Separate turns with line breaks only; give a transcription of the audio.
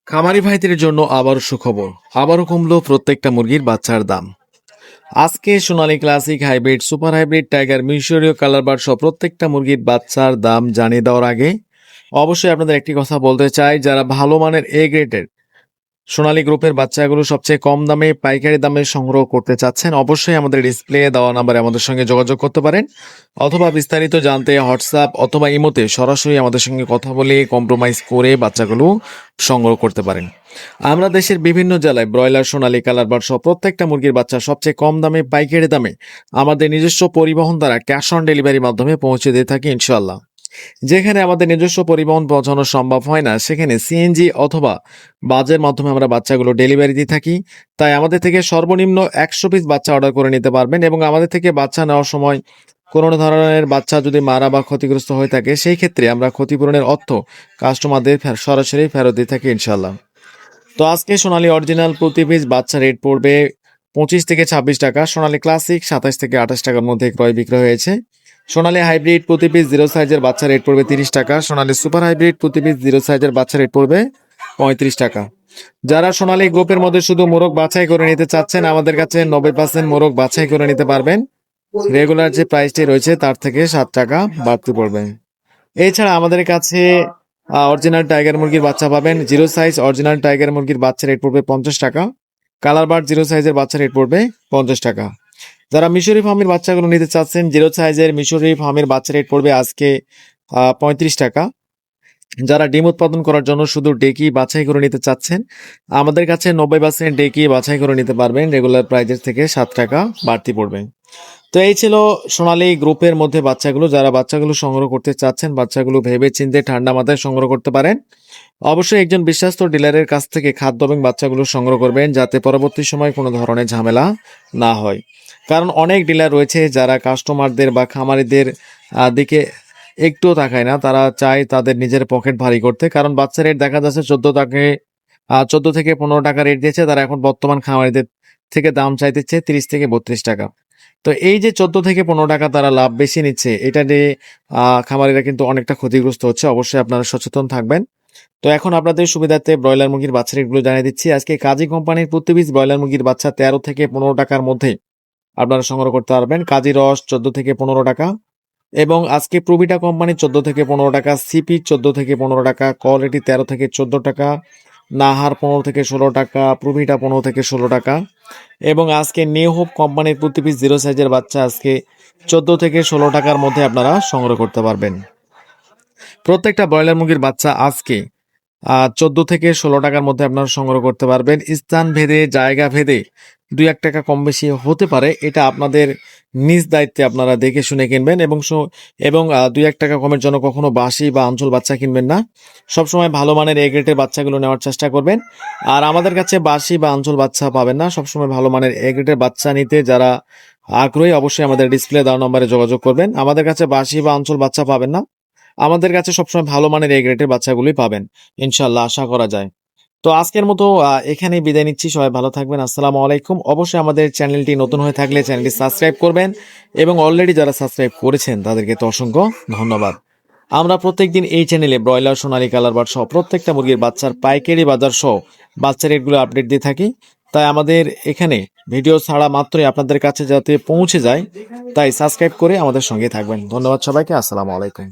খামারি ভাইদের জন্য আবারও সুখবর। আবারও কমলো প্রত্যেকটা মুরগির বাচ্চার দাম। আজকে Sonali classic hybrid, super hybrid, tiger, মিশরীয় কালারবার্ড সহ প্রত্যেকটা মুরগির বাচ্চার দাম জানিয়ে দেওয়ার আগে অবশ্যই আপনাদের একটি কথা বলতে চাই, যারা ভালো মানের এ গ্রেডের সোনালী গ্রুপের বাচ্চাগুলো সবচেয়ে কম দামে পাইকারি দামে সংগ্রহ করতে চাচ্ছেন, অবশ্যই আমাদের ডিসপ্লে দেওয়া নাম্বারে আমাদের সঙ্গে যোগাযোগ করতে পারেন, অথবা বিস্তারিত জানতে হোয়াটসঅ্যাপ অথবা ইমোতে সরাসরি আমাদের সঙ্গে কথা বলে কম্প্রোমাইজ করে বাচ্চাগুলো সংগ্রহ করতে পারেন। আমরা দেশের বিভিন্ন জেলায় ব্রয়লার, সোনালী কালারবার্ড সহ প্রত্যেকটা মুরগির বাচ্চা সবচেয়ে কম দামে পাইকারি দামে আমাদের নিজস্ব পরিবহন দ্বারা ক্যাশ অন ডেলিভারির মাধ্যমে পৌঁছে দিয়ে থাকি ইনশাআল্লাহ। যেখানে আমাদের নিজস্ব পরিবহন পৌঁছানো সম্ভব হয় না, সেখানে সিএনজি অথবা বাসের মাধ্যমে আমরা বাচ্চাগুলো ডেলিভারি দিয়ে থাকি। তাই আমাদের থেকে সর্বনিম্ন 100 পিস বাচ্চা অর্ডার করে নিতে পারবেন, এবং আমাদের থেকে বাচ্চা নেওয়ার সময় কোনো ধরনের বাচ্চা যদি মারা বা ক্ষতিগ্রস্ত হয়ে থাকে, সেই ক্ষেত্রে আমরা ক্ষতিপূরণের অর্থ কাস্টমারদের সরাসরি ফেরত দিয়ে থাকি ইনশাল্লাহ। তো আজকে সোনালী অরিজিনাল প্রতি পিস বাচ্চা রেট পড়বে 25 থেকে 26 টাকা। সোনালী ক্লাসিক 27 থেকে 28 টাকার মধ্যে ক্রয় বিক্রয় হয়েছে। সোনালী হাইব্রিড প্রতি পিস 0 সাইজের বাচ্চা রেট পড়বে 30 টাকা। সোনালী সুপার হাইব্রিড প্রতি পিস 0 সাইজের বাচ্চা রেট পড়বে 35 টাকা। যারা সোনালী গ্রুপের মধ্যে শুধু মোরগ বাছাই করে নিতে চাচ্ছেন, আমাদের কাছে 90% মোরগ বাছাই করে নিতে পারবেন। রেগুলার যে প্রাইসটি রয়েছে তার থেকে 7 টাকা বাড়তি পড়বে। এছাড়া আমাদের কাছে অরিজিনাল টাইগার মুরগির বাচ্চা পাবেন। 0 সাইজ অরিজিনাল টাইগার মুরগির বাচ্চা রেট পড়বে 50 টাকা। কালারবার্ড 0 সাইজের বাচ্চা রেট পড়বে 50 টাকা। যারা মিশরি ফার্মের বাচ্চাগুলো নিতে চাচ্ছেন, 0 সাইজের মিশরি ফার্মের বাচ্চা রেট পড়বে আজকে 35 টাকা। যারা ডিম উৎপাদন করার জন্য শুধু ডেকি বাছাই করে নিতে চাচ্ছেন, আমাদের কাছে 90% ডেকি বাছাই করে নিতে পারবেন। রেগুলার প্রাইজের থেকে 7 টাকা বাড়তি পড়বে। তো এই ছিল সোনালী গ্রুপের মধ্যে বাচ্চাগুলো। যারা বাচ্চাগুলো সংগ্রহ করতে চাচ্ছেন, বাচ্চাগুলো ভেবে চিন্তে ঠান্ডা মাথায় সংগ্রহ করতে পারেন। অবশ্যই একজন বিশ্বস্ত ডিলারের কাছ থেকে খাদ্য এবং বাচ্চাগুলো সংগ্রহ করবেন, যাতে পরবর্তী সময় কোনো ধরনের ঝামেলা না হয়। কারণ অনেক ডিলার রয়েছে যারা কাস্টমারদের বা খামারিদের দিকে একটুও তাকায় না, তারা চায় তাদের নিজের পকেট ভারী করতে। কারণ বাচ্চা রেট দেখা যাচ্ছে 14 থেকে 15 টাকা রেট দিয়েছে, তারা এখন বর্তমান খামারিদের থেকে দাম চাইতেছে 30 থেকে 32 টাকা। তো এই যে 14 থেকে 15 টাকা তারা লাভ বেশি নিচ্ছে, এটা দিয়ে খামারিরা কিন্তু অনেকটা ক্ষতিগ্রস্ত হচ্ছে। অবশ্যই আপনারা সচেতন থাকবেন। তো এখন আপনাদের সুবিধার্থে ব্রয়লার মুরগির বাচ্চা রেটগুলো জানিয়ে দিচ্ছি। আজকে কাজী কোম্পানির প্রতি পিস ব্রয়লার মুরগির বাচ্চা 13 থেকে 15 টাকার মধ্যে আপনারা সংগ্রহ করতে পারবেন। কাজী রস 14 থেকে 15 টাকা, এবং আজকে প্রবিটা কোম্পানি 14 থেকে 15 টাকা, সিপি 14 থেকে 15 টাকা, কোয়ালিটি 13 থেকে 14 টাকা, নাহার 15 থেকে 16 টাকা, প্রবিটা 15 থেকে 16 টাকা, এবং আজকে নিউ হোপ কোম্পানির প্রতি পিস 0 সাইজের বাচ্চা আজকে 14 থেকে 16 টাকার মধ্যে আপনারা সংগ্রহ করতে পারবেন। প্রত্যেকটা ব্রয়লার মুরগির বাচ্চা আজকে 14 থেকে 16 টাকার মধ্যে আপনারা সংগ্রহ করতে পারবেন। স্থান ভেদে, জায়গা ভেদে 2-1 টাকা কম বেশি হতে পারে, এটা আপনাদের নিজ দায়িত্বে আপনারা দেখে শুনে কিনবেন, এবং 2-1 টাকা কমের জন্য কখনো বাসি বা আঞ্চল বাচ্চা কিনবেন না। সবসময় ভালো মানের এ গ্রেডের বাচ্চাগুলো নেওয়ার চেষ্টা করবেন। আর আমাদের কাছে বাসি বা আঞ্চল বাচ্চা পাবেন না, সবসময় ভালো মানের এ গ্রেডের বাচ্চা নিতে যারা আগ্রহী, অবশ্যই আমাদের ডিসপ্লে দেওয়া নম্বরে যোগাযোগ করবেন। আমাদের কাছে বাসি বা আঞ্চল বাচ্চা পাবেন না, আমাদের কাছে সবসময় ভালো মানের এ গ্রেডের বাচ্চাগুলোই পাবেন ইনশাল্লাহ, আশা করা যায়। তো আজকের মতো এখানেই বিদায় নিচ্ছি। সবাই ভালো থাকবেন। আসসালামু আলাইকুম। অবশ্যই আমাদের চ্যানেলটি নতুন হয়ে থাকলে চ্যানেলটি সাবস্ক্রাইব করবেন, এবং অলরেডি যারা সাবস্ক্রাইব করেছেন তাদেরকে তো অসংখ্য ধন্যবাদ। আমরা প্রত্যেকদিন এই চ্যানেলে ব্রয়লার, সোনালী কালারবার্ড সহ প্রত্যেকটা মুরগির বাচ্চার পাইকারি বাজার সহ বাচ্চা রেটগুলো আপডেট দিয়ে থাকি। তাই আমাদের এখানে ভিডিও ছাড়া মাত্রই আপনাদের কাছে যাতে পৌঁছে যায়, তাই সাবস্ক্রাইব করে আমাদের সঙ্গে থাকবেন। ধন্যবাদ সবাইকে। আসসালামু আলাইকুম।